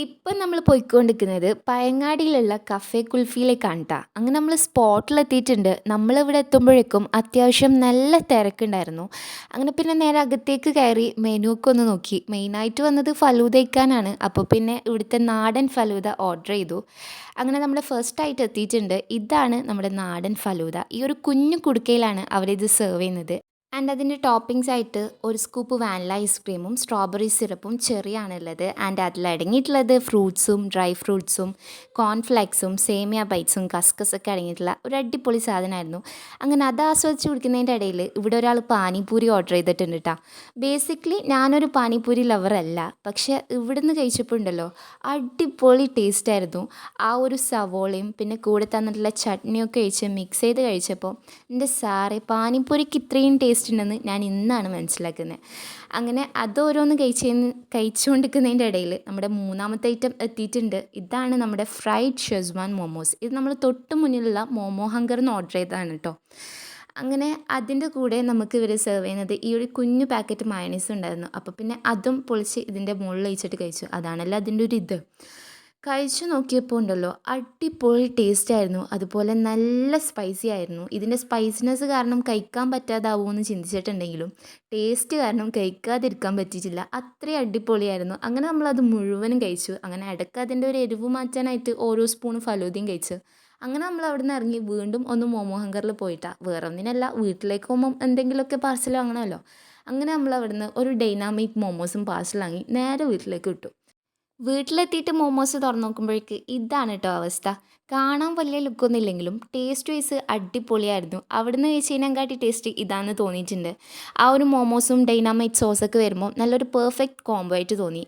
ഇപ്പം നമ്മൾ പോയിക്കൊണ്ടിരിക്കുന്നത് പയങ്ങാടിയിലുള്ള കഫേ കുൽഫിയിലേക്കാണ് ട്ടാ. അങ്ങനെ നമ്മൾ സ്പോട്ടിലെത്തിയിട്ടുണ്ട്. നമ്മളിവിടെ എത്തുമ്പോഴേക്കും അത്യാവശ്യം നല്ല തിരക്കുണ്ടായിരുന്നു. അങ്ങനെ പിന്നെ നേരെ അകത്തേക്ക് കയറി മെനു ഒക്കെ ഒന്ന് നോക്കി. മെയിനായിട്ട് വന്നത് ഫലൂദ കഴിക്കാനാണ്. അപ്പോൾ പിന്നെ ഇവിടുത്തെ നാടൻ ഫലൂദ ഓർഡർ ചെയ്തു. അങ്ങനെ നമ്മൾ ഫസ്റ്റായിട്ട് എത്തിയിട്ടുണ്ട്. ഇതാണ് നമ്മുടെ നാടൻ ഫലൂദ. ഈ ഒരു കുഞ്ഞു കുടുക്കയിലാണ് അവരിത് സെർവ് ചെയ്യുന്നത്. ആൻഡ് അതിൻ്റെ ടോപ്പിംഗ്സ് ആയിട്ട് ഒരു സ്കൂപ്പ് വാനില ഐസ്ക്രീമും സ്ട്രോബെറി സിറപ്പും ചെറിയാണുള്ളത്. ആൻഡ് അതിലടങ്ങിയിട്ടുള്ളത് ഫ്രൂട്ട്സും ഡ്രൈ ഫ്രൂട്ട്സും കോൺഫ്ലെക്സും സേമിയ ബൈറ്റ്സും കസ്കസൊക്കെ അടങ്ങിയിട്ടുള്ള ഒരു അടിപൊളി സാധനമായിരുന്നു. അങ്ങനെ അത് ആസ്വദിച്ച് കുടിക്കുന്നതിൻ്റെ ഇടയിൽ ഇവിടെ ഒരാൾ പാനിപൂരി ഓർഡർ ചെയ്തിട്ടുണ്ട് കേട്ടോ. ബേസിക്കലി ഞാനൊരു പാനിപൂരി ലവർ അല്ല, പക്ഷേ ഇവിടുന്ന് കഴിച്ചപ്പോൾ ഉണ്ടല്ലോ അടിപൊളി ടേസ്റ്റ് ആയിരുന്നു. ആ ഒരു സവോളയും പിന്നെ കൂടെ തന്നിട്ടുള്ള ചട്നിയൊക്കെ കഴിച്ച് മിക്സ് ചെയ്ത് കഴിച്ചപ്പോൾ എൻ്റെ സാറേ പാനിപ്പൂരിക്ക് ഇത്രയും ടേസ്റ്റ് ഉണ്ടെന്ന് ഞാൻ ഇന്നാണ് മനസ്സിലാക്കുന്നത്. അങ്ങനെ അത് ഓരോന്ന് കഴിച്ചുകൊണ്ടിരിക്കുന്നതിൻ്റെ ഇടയിൽ നമ്മുടെ മൂന്നാമത്തെ ഐറ്റം എത്തിയിട്ടുണ്ട്. ഇതാണ് നമ്മുടെ ഫ്രൈഡ് ഷെസ്വാൻ മോമോസ്. ഇത് നമ്മൾ തൊട്ട് മുന്നിലുള്ള മോമോ ഹങ്കറിന്ന് ഓർഡർ ചെയ്തതാണ് കേട്ടോ. അങ്ങനെ അതിൻ്റെ കൂടെ നമുക്ക് ഇവർ സെർവ് ചെയ്യുന്നത് ഈ ഒരു കുഞ്ഞു പാക്കറ്റ് മയണീസ് ഉണ്ടായിരുന്നു. അപ്പോൾ പിന്നെ അതും പൊളിച്ച് ഇതിൻ്റെ മുകളിൽ ഒഴിച്ചിട്ട് കഴിച്ചു. അതാണല്ലോ അതിൻ്റെ ഒരു ഇത്. കഴിച്ചു നോക്കിയപ്പോൾ ഉണ്ടല്ലോ അടിപൊളി ടേസ്റ്റ് ആയിരുന്നു. അതുപോലെ നല്ല സ്പൈസി ആയിരുന്നു. ഇതിൻ്റെ സ്പൈസിനെസ് കാരണം കഴിക്കാൻ പറ്റാതാവുമോ എന്ന് ചിന്തിച്ചിട്ടുണ്ടെങ്കിലും ടേസ്റ്റ് കാരണം കഴിക്കാതിരിക്കാൻ പറ്റിയിട്ടില്ല. അത്രയും അടിപൊളിയായിരുന്നു. അങ്ങനെ നമ്മളത് മുഴുവനും കഴിച്ചു. അങ്ങനെ ഇടയ്ക്ക് അതിൻ്റെ ഒരു എരിവ് മാറ്റാനായിട്ട് ഓരോ സ്പൂൺ ഫലൂദയും കഴിച്ചു. അങ്ങനെ നമ്മൾ അവിടെ നിന്ന് ഇറങ്ങി വീണ്ടും ഒന്ന് മോമോ ഹങ്കറിൽ പോയിട്ടാണ്. വേറെ ഒന്നിനല്ല, വീട്ടിലേക്ക് പോകുമ്പം എന്തെങ്കിലുമൊക്കെ പാർസൽ വാങ്ങണമല്ലോ. അങ്ങനെ നമ്മൾ അവിടുന്ന് ഒരു ഡൈനാമിക് മോമോസും പാർസൽ വാങ്ങി നേരെ വീട്ടിലേക്ക് വിട്ടു. വീട്ടിലെത്തിയിട്ട് മോമോസ് തുറന്ന് നോക്കുമ്പോഴേക്ക് ഇതാണ് കേട്ടോ അവസ്ഥ. കാണാൻ വലിയ ലുക്കൊന്നും ഇല്ലെങ്കിലും ടേസ്റ്റ് വൈസ് അടിപൊളിയായിരുന്നു. അവിടുന്ന് കഴിച്ചതിനെക്കാട്ടി ടേസ്റ്റ് ഇതാണെന്ന് തോന്നിയിട്ടുണ്ട്. ആ ഒരു മോമോസും ഡൈനാമൈറ്റ് സോസൊക്കെ വരുമ്പോൾ നല്ലൊരു പെർഫെക്റ്റ് കോംബോ ആയിട്ട് തോന്നി.